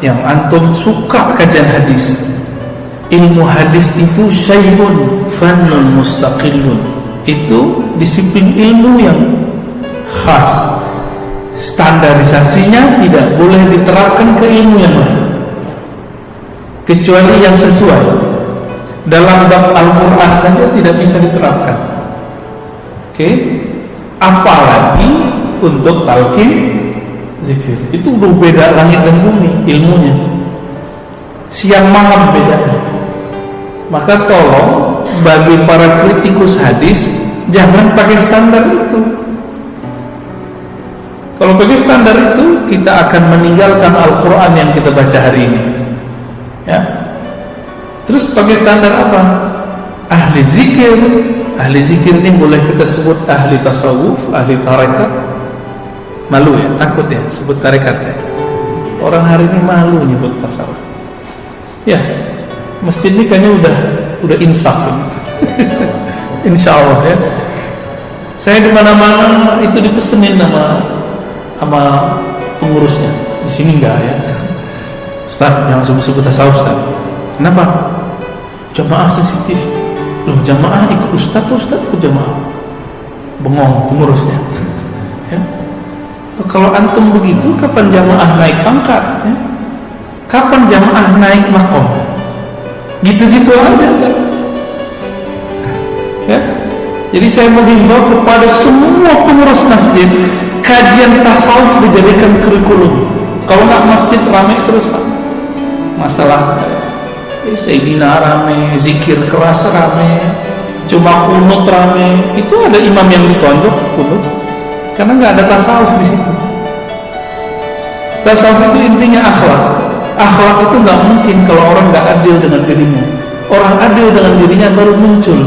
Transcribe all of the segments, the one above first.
yang antum suka kajian hadis, ilmu hadis itu syai'un fannun mustaqillun, itu disiplin ilmu yang khas, standarisasinya tidak boleh diterapkan ke ilmu yang lain kecuali yang sesuai. Dalam bab Al-Quran saja tidak bisa diterapkan, oke? Apalagi untuk talqin zikir, itu udah beda langit dan bumi ilmunya, siang malam bedanya. Maka tolong bagi para kritikus hadis, jangan pakai standar itu. Kalau pakai standar itu, kita akan meninggalkan Al-Quran yang kita baca hari ini, ya. Terus pakai standar apa? Ahli zikir. Ahli zikir ini boleh kita sebut ahli tasawuf, ahli tarekat. Malu ya, takut ya sebut tarekat ya. Orang hari ini malu nyebut tasawuf. Ya, masjid ini kayaknya udah insaf. Insya Allah ya. Saya di mana-mana itu dipesenin sama pengurusnya. Di sini enggak ya. Ustaz, jangan sebut-sebut tasawuf, Ustaz. Kenapa? Jamaah sensitif. Loh, jamaah ikut Ustaz ikut jamaah. Bengong pengurusnya. Ya. Kalau antum begitu, kapan jamaah naik pangkat? Ya? Kapan jamaah naik makom? Gitu-gitu aja kan? Ya? Jadi saya menghimbau kepada semua pengurus masjid, kajian tasawuf dijadikan kurikulum. Kalau nggak masjid ramai terus Pak. Masalah Sayyidina rame, zikir keras rame, cuma kunut rame. Itu ada imam yang ditonjok kunut, karena nggak ada tasawuf di situ. Tasawuf itu intinya akhlak. Akhlak itu nggak mungkin kalau orang nggak adil dengan dirinya. Orang adil dengan dirinya baru muncul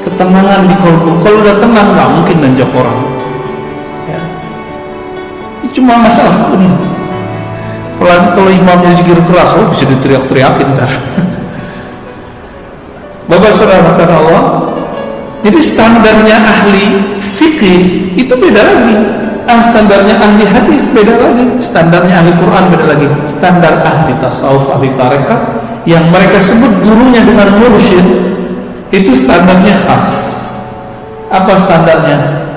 ketenangan di kolbu. Kalau udah tenang nggak mungkin nanjak orang. Ya. Cuma masalah ini. Apalagi kalau imamnya zikir keras, bisa diteriak-teriakin ntar. Bapak saudara karena Allah. Jadi standarnya ahli fikih itu beda lagi. Standarnya ahli hadis beda lagi. Standarnya ahli Quran beda lagi. Standar ahli tasawuf, ahli tarekat yang mereka sebut gurunya dengan mursyid, itu standarnya khas. Apa standarnya?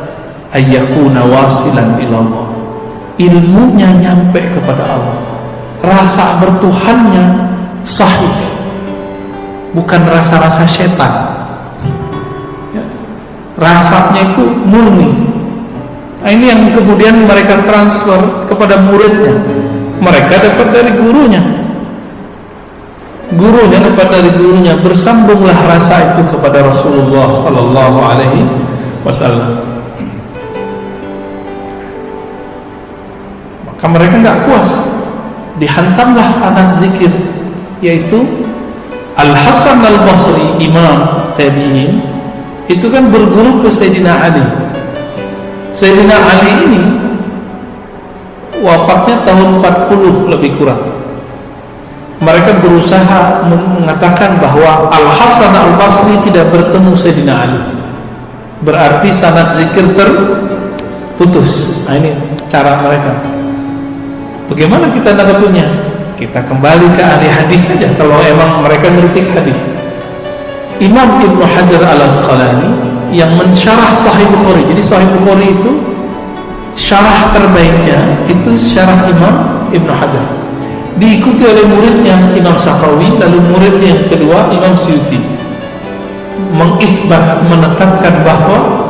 Ayyakuna wasilan ilallah. Ilmunya nyampe kepada Allah. Rasa bertuhannya sahih, bukan rasa-rasa setan. Rasanya itu murni. Nah, ini yang kemudian mereka transfer kepada muridnya. Mereka dapat dari gurunya. Gurunya dapat dari gurunya. Bersambunglah rasa itu kepada Rasulullah sallallahu alaihi wasallam. Maka mereka enggak puas. Dihantamlah sanad zikir, yaitu Al-Hasan Al-Basri, imam tabi'in, itu kan berguru ke Sayyidina Ali. Sayyidina Ali ini wafatnya tahun 40 lebih kurang. Mereka berusaha mengatakan bahwa Al-Hasan Al-Basri tidak bertemu Sayyidina Ali, berarti sanad zikir terputus. Nah, ini cara mereka. Bagaimana kita nanggapnya? Kita kembali ke ahli hadis saja kalau emang mereka ngeritik hadis. Imam Ibnu Hajar Al-Asqalani yang mensyarah Sahih Bukhari. Jadi Sahih Bukhari itu syarah terbaiknya itu syarah Imam Ibnu Hajar. Diikuti oleh muridnya Imam Sakhawi, lalu muridnya yang kedua Imam Suyuti. Mengisbat, menetapkan bahwa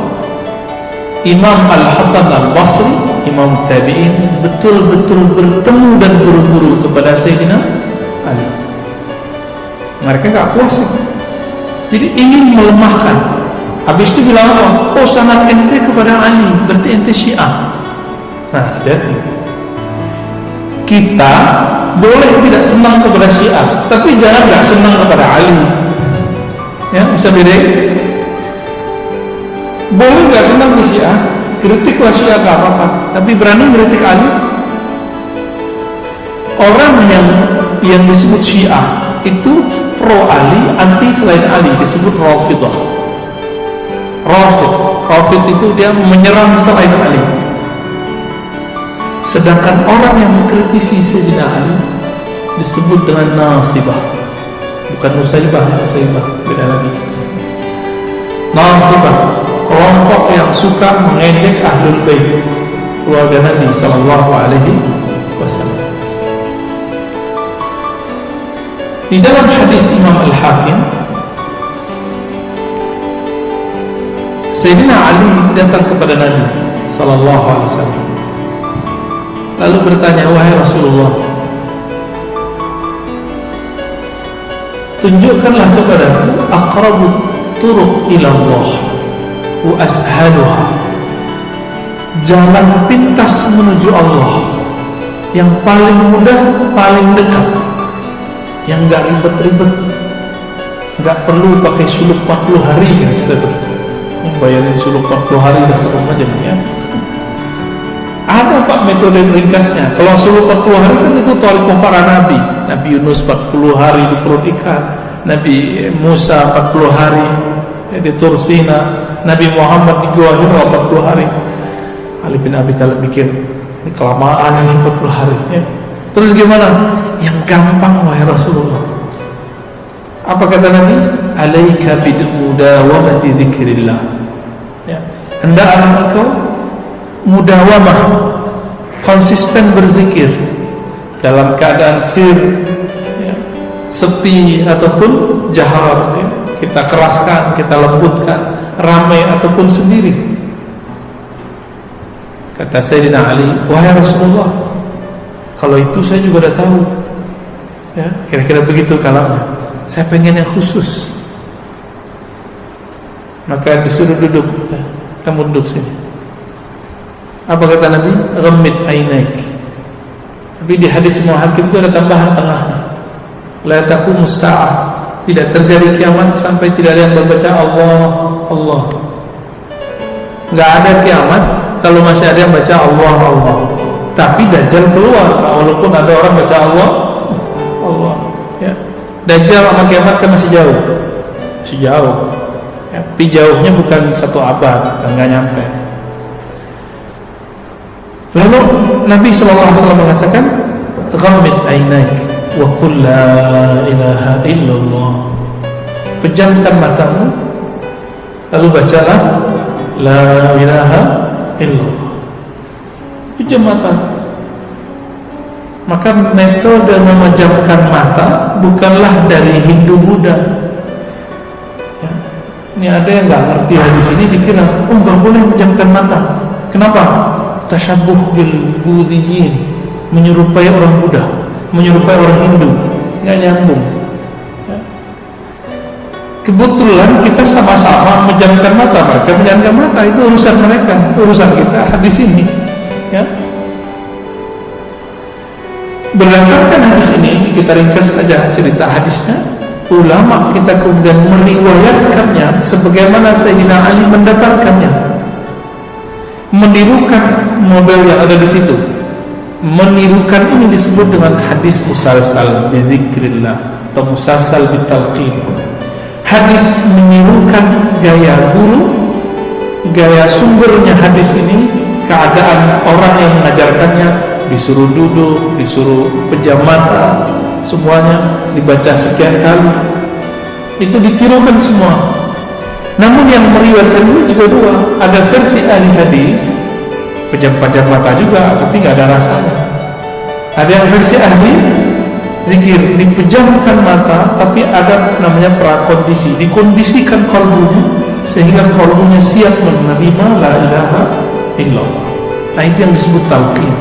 Imam Al-Hasan Al-Basri, Imam Tabi'in, betul-betul bertemu dan buru-buru kepada Sayyidina Ali. Mereka gak puas itu. Jadi ingin melemahkan. Habis itu bilang apa? Oh, sanad ente kepada Ali, berarti ente Syiah. Nah, jadi kita boleh tidak senang kepada Syiah, tapi jangan gak senang kepada Ali. Ya, bisa beda. Boleh gak senang ke Syiah, kritiklah Syiah gak apa-apa, tapi berani kritik Ali. Orang yang disebut Syiah itu pro Ali, anti selain Ali, disebut Rafidah. Rafid itu dia menyerang selain Ali. Sedangkan orang yang mengkritisi Sayyidina Ali disebut dengan nasibah, bukan nusaibah. Nusaibah beda lagi. Nasibah, kelompok yang suka mengejek ahlul bait, keluarga Nabi sallallahu alaihi wasallam. Di dalam hadis Imam Al-Hakim, Sayyidina Ali datang kepada Nabi sallallahu alaihi wasallam lalu bertanya, wahai Rasulullah, tunjukkanlah kepadaku aqrabu turuq ila Allah wa ashaluha, jalan pintas menuju Allah yang paling mudah, paling dekat, yang enggak ribet-ribet, enggak perlu pakai suluk 40 hari kan kita tuh. Bayarin suluk 40 hari dah serem aja ya. Ada Pak metode ringkasnya. Kalau suluk 40 hari kan itu thariqah para nabi. Nabi Yunus 40 hari di perut ikan, Nabi Musa 40 hari di Tursina, Nabi Muhammad di Gua Hira 40 hari. Ali bin Abi Thalib mikir, ini kelamaan ini 40 hari ya. Terus gimana? Yang gampang wahai Rasulullah. Apa kata Nabi? Alaika bidmudawamati dzikrillah. Ya, hendaklah engkau mudawamah, konsisten berzikir dalam keadaan sir, ya, sepi ataupun jahar, ya. Kita keraskan, kita lembutkan, ramai ataupun sendiri. Kata Sayyidina Ali, wahai Rasulullah, kalau itu saya juga dah tahu. Ya, kira-kira begitu kalamnya. Saya pengen yang khusus. Maka disuruh duduk. Kamu duduk sini. Apa kata Nabi? Ghammid ainaik. Tapi di hadis Imam Hakim itu ada tambahan tengahnya. La taqumus sa'ah. Tidak terjadi kiamat sampai tidak ada yang membaca Allah, Allah. Enggak ada kiamat kalau masih ada yang baca Allah, Allah. Tapi Dajjal keluar, walaupun ada orang baca Allah, Allah. Ya. Dajjal sama kiamat kan masih jauh, masih jauh. Ya, tapi jauhnya bukan 1 abad, enggak nyampe. Lalu Nabi SAW mengatakan, ghammid ainaik wa qul la ilaha illallah. Pejamkan matamu, lalu bacalah la ilaha illallah. Pejam mata. Maka metode memejamkan mata bukanlah dari Hindu Buddha. Ya. Ini ada yang nggak ngerti hadis ini, dikira nggak boleh memejamkan mata. Kenapa? Tasyabuh bil Buddhiyin, menyerupai orang Buddha, menyerupai orang Hindu, nggak nyambung. Ya. Kebetulan kita sama-sama memejamkan mata, mereka memejamkan mata, itu urusan mereka, urusan kita hadis ini. Ya. Berdasarkan hadis ini, kita ringkas saja cerita hadisnya. Ulama kita kemudian meriwayatkannya sebagaimana Sayyidina Ali mendapatkannya, menirukan model yang ada di situ. Menirukan ini disebut dengan hadis musalsal bizikrillah atau musalsal bitalqin. Hadis menirukan gaya guru, gaya sumbernya hadis ini, keadaan orang yang mengajarkannya, disuruh duduk, disuruh pejam mata, semuanya dibaca sekian kali. Itu ditirukan semua. Namun yang meriwayatkan ini juga dua. Ada versi ahli hadis, pejam-pejam mata juga, tapi nggak ada rasanya. Ada yang versi ahli zikir, dipejamkan mata, tapi ada namanya prakondisi, dikondisikan kalbunya sehingga kalbunya siap menerima la ilaha illallah. Nah itu yang disebut talqin.